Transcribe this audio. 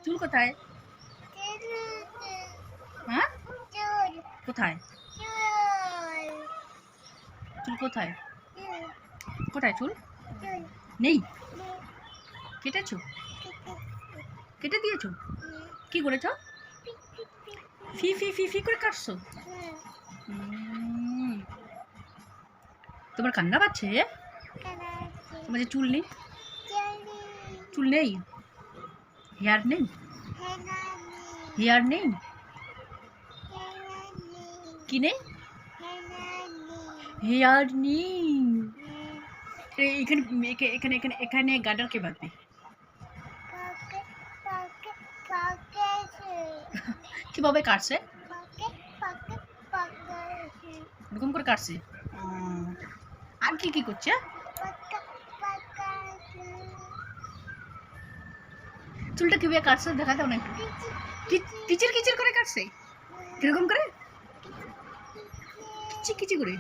চুল কোথায়? হ্যাঁ, কোথায় চুল? কোথায় কোথায় চুল? নেই? কেটেছো? কেটে দিয়েছো? কি করেছো? ফি ফি ফি ফি করে কাটছো? তোমার কান্না পাচ্ছে? তোমার যে চুল নেই? চুল নেই? হেয়ার নেই? হেয়ার নেই? কি নেই? হেয়ার নেই। এখানে এখানে এখানে এখানে গার্ডার কে বাঁধবে? কিভাবে কাটছে? এরকম করে কাটছে। আর কি কি করছে? চুলটা কিভাবে কাটছে দেখা দাও না একটু। কিচির কিচির করে কাটছে? কিরকম করে? কিচি কিচি করে?